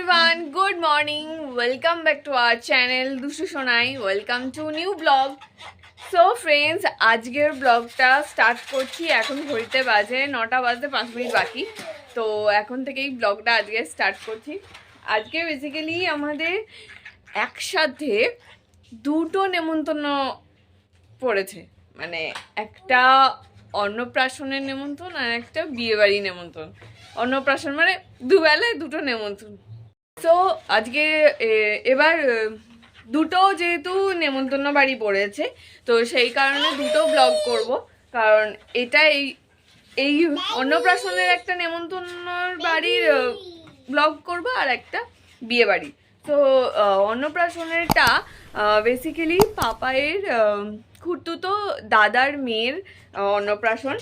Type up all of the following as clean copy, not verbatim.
everyone, good morning. Welcome back to our channel Dushu Shonai. Welcome to new vlog. So friends, আজকের ব্লগটা start করছি। এখন ঘড়িতে বাজে 9টা বাজতে 5 মিনিট বাকি। তো এখন থেকেই ব্লগটা আজকে স্টার্ট করছি। আজকে বেসিক্যালি আমাদের একসাথে দুটো নেমন্তন্ন পড়েছে, মানে একটা অন্নপ্রাশনের নেমন্তন্ন আর একটা বিয়েবাড়ি নেমন্তন্ন। অন্নপ্রাশন মানে দুবেলায় দুটো নেমন্তন্ন। তো আজকে এবার দুটো যেহেতু নেমন্তন্ন বাড়ি পড়েছে, তো সেই কারণে দুটো ব্লগ করব। কারণ এটা এই অন্নপ্রাশনের একটা নেমন্তন্নর বাড়ির ব্লগ করব আর একটা বিয়ে বাড়ি। তো অন্নপ্রাশনেরটা বেসিক্যালি পাপায়ের খুড়তুতো দাদার মেয়ের অন্নপ্রাশন।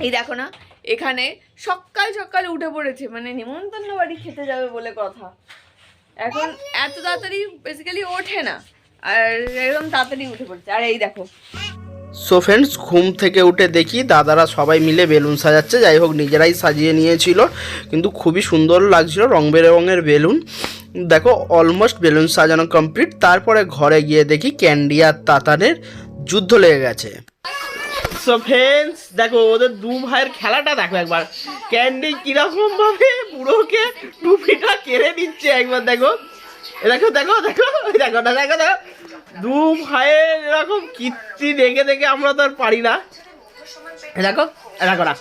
এই দেখো না, এখানে সকাল সকাল উঠে পড়েছে, মানে নেমন্তন্ন বাড়ি খেতে যাবে বলে কথা। এখন এত তাড়াতাড়ি বেসিক্যালি ওঠে না, আর একদম তাড়াতাড়ি উঠে পড়েছে। আর এই দেখো, সো ফ্রেন্ডস, ঘুম থেকে উঠে দেখি দাদারা সবাই মিলে বেলুন সাজাচ্ছে। যাই হোক, নিজেরাই সাজিয়ে নিয়েছিল, কিন্তু খুবই সুন্দর লাগছিল, রং বেরঙের বেলুন। দেখো, অলমোস্ট বেলুন সাজানো কমপ্লিট। তারপরে ঘরে গিয়ে দেখি ক্যান্ডি আর তাতানের যুদ্ধ লেগে গেছে। সো ফ্রেন্ডস, দেখো ওদের দু ভাইয়ের খেলাটা দেখো একবার। ক্যান্ডি কিরকম ভাবে বুড়োকে টুপিটা কেড়ে নিচ্ছে একবার দেখো। দেখো দেখো দেখো দেখো না, দেখো দেখো দু ভাইয়ের এরকম কীর্তি দেখে দেখে আমরা তো আর পারি না। দেখো দেখো না,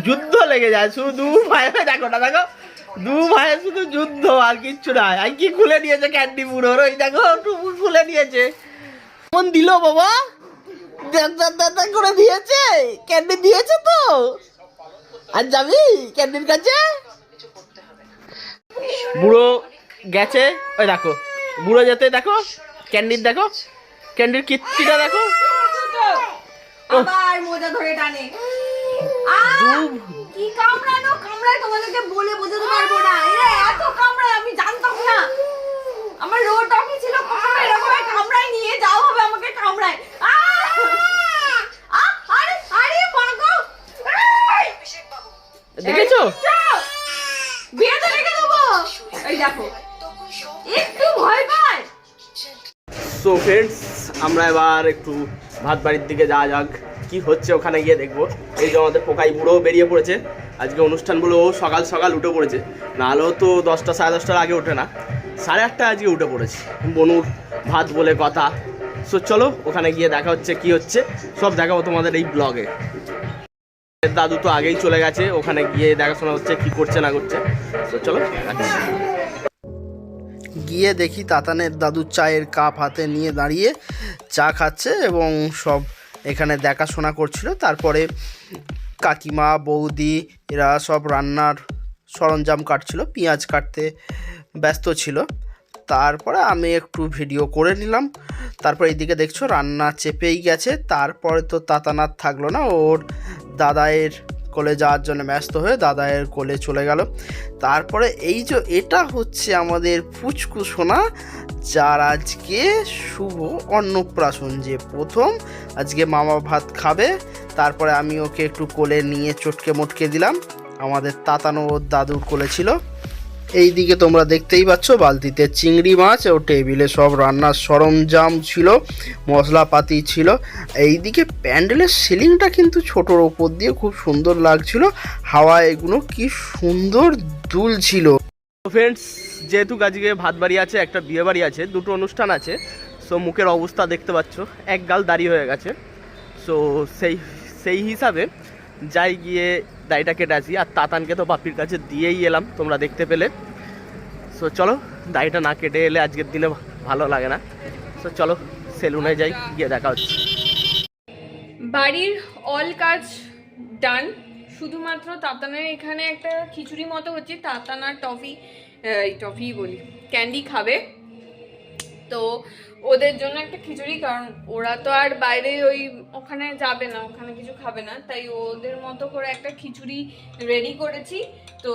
যুদ্ধ লেগে যায় শুধু দু ভাই। দেখো না, দেখো দু ভাইয়ের শুধু যুদ্ধ আর কিচ্ছু না। আর কি খুলে নিয়েছে ক্যান্ডি বুড়োর, ওই দেখো টুপু খুলে নিয়েছে। কেমন দিল বাবা, করে দিয়েছে ক্যান্ডি, দিয়েছে তো। আর যাবি ক্যান্ডির কাছে? বুড়ো গেছে, ওই দেখো বুড়ো যেতে, দেখো ক্যান্ডির, দেখো ক্যান্ডির কীর্তিটা দেখো। আবার মোজা ধরে টানে। কি কামড়ানো, কামড়ায় তোমাদেরকে বলে বোঝাতে পারবো না। এরা এত কামড়ায়, আমি জানতাম না। আমার রোড টকি ছিল, কামড়ায় এরকম কামড়ায় নিয়ে যাও হবে আমাকে কামড়ায়। আরে আরে মাগো, দেখেছো? বিয়েতে রেখে দেবো। এই দেখো, একটু ভয় পায়। সো ফ্রেন্ডস, আমরা এবার একটু ভাত বাড়ির দিকে যাওয়া যাক, কি হচ্ছে ওখানে গিয়ে দেখবো। এই যে আমাদের পোকাই বুড়ো বেরিয়ে পড়েছে। আজকে অনুষ্ঠান বলে ও সকাল সকাল উঠে পড়েছে, নাহলেও তো 10টা সাড়ে 10টার আগে ওঠে না। 8:30 আজকে উঠে পড়েছে, বনুর ভাত বলে কথা। সো চলো ওখানে গিয়ে দেখা হচ্ছে, কি হচ্ছে সব দেখাবো তোমাদের এই ব্লগে। দাদু তো আগেই চলে গেছে, ওখানে গিয়ে দেখাশোনা হচ্ছে কি করছে না করছে। তো চলো গিয়ে দেখি তাতানের দাদু চায়ের কাপ হাতে নিয়ে দাঁড়িয়ে চা খাচ্ছে এবং সব এখানে দেখাশোনা করছিল। তারপরে কাকিমা বৌদি এরা সব রান্নার সরঞ্জাম কাটছিল, পেঁয়াজ কাটতে ব্যস্ত ছিল। তারপরে আমি একটু ভিডিও করে নিলাম। তারপর এইদিকে দেখছো রান্না চেপেই গেছে। তারপরে তো তাতানার থাকলো না, ওর দাদায়ের কোলে যাওয়ার জন্য ব্যস্ত হয়ে দাদায়ের কোলে চলে গেল। তারপরে এই যে এটা হচ্ছে আমাদের পুচকু সোনা, যার আজকে শুভ অন্নপ্রাশন, যে প্রথম আজকে মামা ভাত খাবে। তারপরে আমি ওকে একটু কোলে নিয়ে চটকে মটকে দিলাম। আমাদের তাতানো ওর দাদুর কোলে ছিল। এই দিকে তোমরা দেখতেই পাচ্ছ বালতিতে চিংড়ি মাছ ও টেবিলে সব রান্নার সরঞ্জাম ছিল, মশলাপাতি ছিল। এইদিকে প্যান্ডেলের সিলিংটা কিন্তু ছোটোর ওপর দিয়ে খুব সুন্দর লাগছিল, হাওয়া এগুলো কি সুন্দর দুল ছিল। ফ্রেন্ডস, যেহেতু আজকে ভাত বাড়ি আছে, একটা বিয়ে বাড়ি আছে, দুটো অনুষ্ঠান আছে। সো মুখের অবস্থা দেখতে পাচ্ছ, এক গাল দাড়ি হয়ে গেছে। সো সেই হিসাবে যাই গিয়ে দাড়িটা কেটে আসি। আর তাতানকে তো বাপির কাছে দিয়েই এলাম, তোমরা দেখতে পেলে। সো চলো, দাড়িটা না কেটে এলে আজকের দিনে ভালো লাগে না। সো চলো সেলুনে যাই, গিয়ে দেখা হচ্ছে। বাড়ির অল কাজ ডান, শুধুমাত্র তাতানের এখানে একটা খিচুড়ি মতো হচ্ছে। তাতানার টফি বলি ক্যান্ডি খাবে, তো ওদের জন্য একটা খিচুড়ি, কারণ ওরা তো আর বাইরে ওখানে যাবে না, ওখানে কিছু খাবে না, তাই ওদের মতো করে একটা খিচুড়ি রেডি করেছি। তো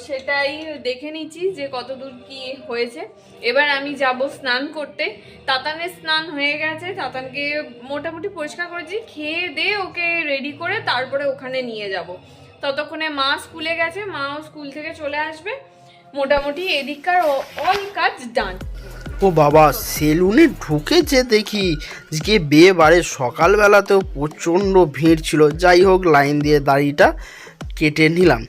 সেটাই দেখে নিচ্ছি যে কত দূর কি হয়েছে। এবার আমি যাব স্নান করতে। তাতানের স্নান হয়ে গেছে, তাতানকে মোটামুটি পরিষ্কার করেছি, খেয়ে দিয়ে ওকে রেডি করে তারপরে ওখানে নিয়ে যাব। ততক্ষণে মা স্কুলে গেছে, মাও স্কুল থেকে চলে আসবে। মোটামুটি এদিককার অল কাজ ডান। ও বাবা, সেলুনে ঢুকেছে দেখি যে বিয়ে বাড়ির সকালবেলাতেও প্রচণ্ড ভিড় ছিল। যাই হোক, লাইন দিয়ে দাড়িটা কেটে নিলাম।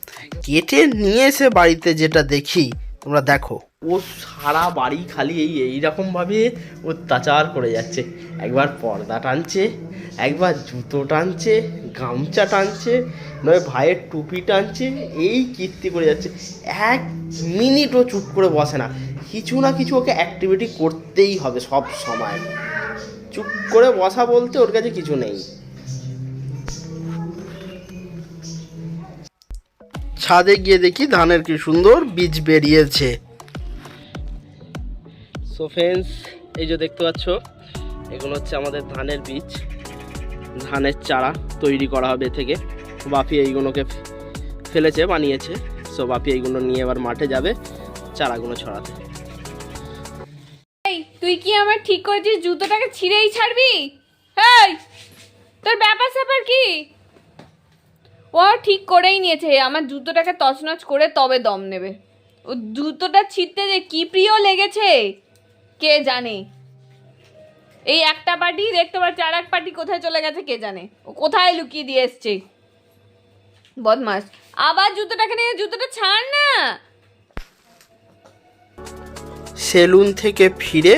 কেটে নিয়ে এসে বাড়িতে যেটা দেখি তোমরা দেখো, ও সারা বাড়ি খালি এইরকমভাবে অত্যাচার করে যাচ্ছে। একবার পর্দা টানছে, একবার জুতো টানছে, গামছা টানছে, নয় ভাইয়ের টুপি টানছে, এই কীর্তি করে যাচ্ছে। এক মিনিটও চুপ করে বসে না, কিছু না কিছু ওকে অ্যাক্টিভিটি করতেই হবে সব সময়। চুপ করে বসা বলতে ওর কাছে কিছু নেই। ছাদে গিয়ে দেখি ধানের কি সুন্দর বীজ বেরিয়েছে। সো ফ্রেন্ডস, এই যে দেখতে পাচ্ছ, এগুলো হচ্ছে আমাদের ধানের বীজ, ধানের চারা তৈরি করা হবে থেকে। বাপি এইগুলোকে ফেলেছে, বানিয়েছে। সো বাপি এইগুলো নিয়ে এবার মাঠে যাবে চারাগুলো ছড়াতে। এই তুই কি আমার ঠিক করেছিস জুতোটাকে ছিঁড়েই ছাড়বি? এই তোর ব্যাপার স্যাপার কি? ও ঠিক করেই নিয়েছে, আমার জুতোটাকে তছনছ করে তবে দম নেবে। ও জুতোটা ছিঁড়তে যে কি প্রিয় লেগেছে কে জানে। এই একটা পার্টি দেখতে পাচ্ছি, আর এক পার্টি কোথায় চলে গেছে কে জানে, ও কোথায় লুকিয়ে দিয়ে এসছে বদমাস। আবার জুতোটাকে নিয়ে, জুতোটা ছাড় না। সেলুন থেকে ফিরে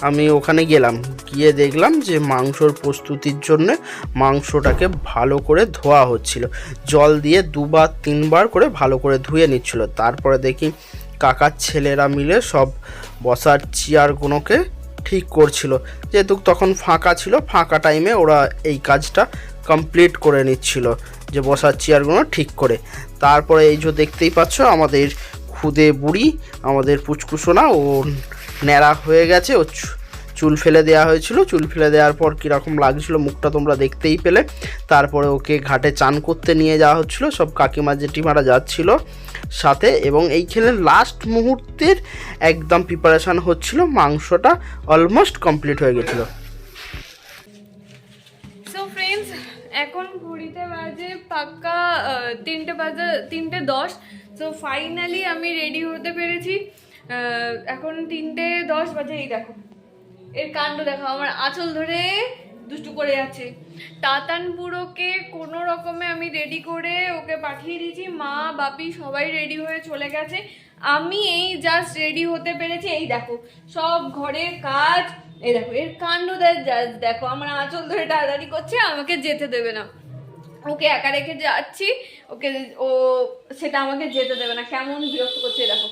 আমি ওখানে গেলাম, গিয়ে দেখলাম যে মাংসর প্রস্তুতির জন্য মাংসটাকে ভালো করে ধোয়া হচ্ছিল। জল দিয়ে 2-3 বার করে ভালো করে ধুয়ে নিচ্ছিল। তারপরে দেখি কাকার ছেলেরা মিলে সব বসার চেয়ারগুলোকে ঠিক করছিল। যেহেতু তখন ফাঁকা ছিল, ফাঁকা টাইমে ওরা এই কাজটা কমপ্লিট করে নিচ্ছিল, যে বসার চেয়ারগুলো ঠিক করে। তারপরে এই যে দেখতেই পাচ্ছ, আমাদের খুদে বুড়ি, আমাদের পুচকুসোনা, ও ন্যাড়া হয়ে গেছে। ও চুল ফেলে দেওয়া হয়েছিল, চুল ফেলে দেওয়ার পর কীরকম লাগছিল মুখটা তোমরা দেখতেই পেলে। তারপরে ওকে ঘাটে চান করতে নিয়ে যাওয়া হচ্ছিলো, সব কাকিমা জেঠিমারা যাচ্ছিল সাথে। এবং এইখানে লাস্ট মুহূর্তের একদম প্রিপারেশান হচ্ছিল, মাংসটা অলমোস্ট কমপ্লিট হয়ে গেছিলো। সো ফ্রেন্ডস, এখন ঘড়িতে বাজে পাক্কা 3:10। সো ফাইনালি আমি রেডি হতে পেরেছি। এখন 3:10 বাজে। এই দেখো এর কাণ্ড দেখো, আমার আঁচল ধরে দুষ্টু করে যাচ্ছে। তাতানপুরোকে কোনো রকমে আমি রেডি করে ওকে পাঠিয়ে দিয়েছি। মা বাপি সবাই রেডি হয়ে চলে গেছে, আমি এই জাস্ট রেডি হতে পেরেছি। এই দেখো সব ঘরের কাজ, এই দেখো এর কাণ্ড দেখো, আমার আঁচল ধরে টাড়াটাড়ি করছে, আমাকে যেতে দেবে না। ওকে একা রেখে যাচ্ছি, ওকে ও সেটা আমাকে যেতে দেবে না, কেমন বিরক্ত করছে দেখো।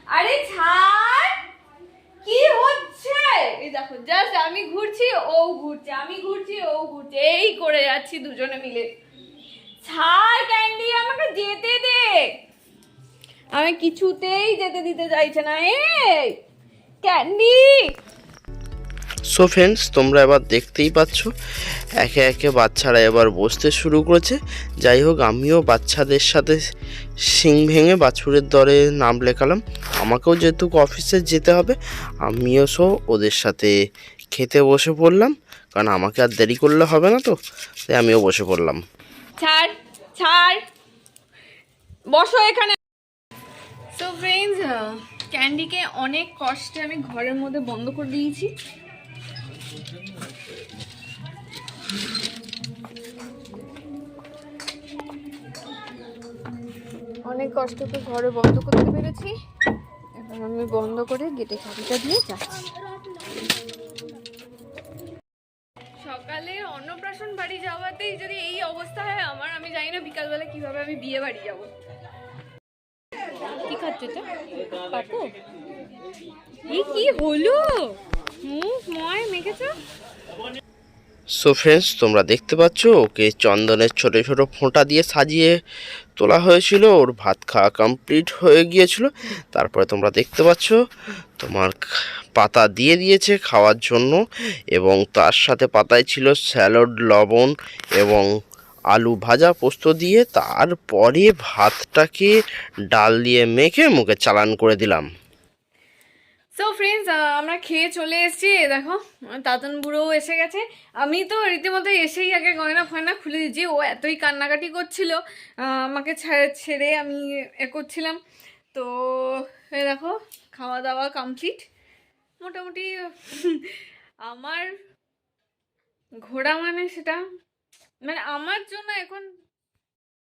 আরে ছাড়, কি হচ্ছে? এই দেখো জাস্ট আমি ঘুরছি ও ঘুরছে, আমি ঘুরছি ও ঘুরছে, এই করে যাচ্ছি দুজনে মিলে। ছাড় ক্যান্ডি, আমাকে যেতে দে। আমি কিছুতেই যেতে দিতে চাইছে না। এই ক্যান্ডি। সো ফ্রেন্ডস, তোমরা এবার দেখতেই পাচ্ছ একে একে বাচ্চারা এবার বসতে শুরু করেছে। যাই হোক, আমিও বাচ্চাদের সাথে শিং ভেঙে বাছুরের দরে নাম লেখালাম। আমাকেও যেহেতু অফিসে যেতে হবে, আমিও ওদের সাথে খেতে বসে পড়লাম, কারণ আমাকে আর দেরি করলে হবে না, তো তাই আমিও বসে পড়লাম। ছাড় ছাড়, বসো এখানে। সো ফ্রেন্ডস, ক্যান্ডিকে অনেক কষ্টে আমি ঘরের মধ্যে বন্ধ করে দিয়েছি। অনেক কষ্ট করে ঘরে বন্ধ করতে পেরেছি। এবার আমি বন্ধ করে গেটে চাবিটা দিয়ে যাচ্ছি। সকালে অন্নপ্রাশন বাড়ি যাওয়াতেই যদি এই অবস্থা হয় আমার, আমি জানি না বিকালবেলা কিভাবে আমি বিয়ে বাড়ি যাবো। কি খাচ্ছে এটা পাপু? এই কি হলো, মুখ ময় মেখেছো? সো ফ্রেন্ডস, তোমরা দেখতে পাচ্ছ ওকে চন্দনের ছোট ছোট ফোঁটা দিয়ে সাজিয়ে তোলা হয়েছিল। ওর ভাত খাওয়া কমপ্লিট হয়ে গিয়েছিল। তারপরে তোমরা দেখতে পাচ্ছ তোমার পাতা দিয়ে দিয়েছে খাওয়ার জন্য, এবং তার সাথে পাতায় ছিল স্যালাড, লবণ এবং আলু ভাজা পোস্ত দিয়ে। তারপরে ভাতটাকে ডাল দিয়ে মেখে মুখে চালান করে দিলাম। সো ফ্রেন্ডস, আমরা খেয়ে চলে এসেছি। দেখো তাতান বুড়োও এসে গেছে। আমি তো রীতিমতো এসেই আগে গয়না ফয়না খুলে দিয়েছি, ও এতই কান্নাকাটি করছিল আমাকে ছেড়ে আমি করছিলাম। তো এই দেখো খাওয়া দাওয়া কমপ্লিট মোটামুটি। আমার ঘোরা মানে সেটা মানে আমার জন্য এখন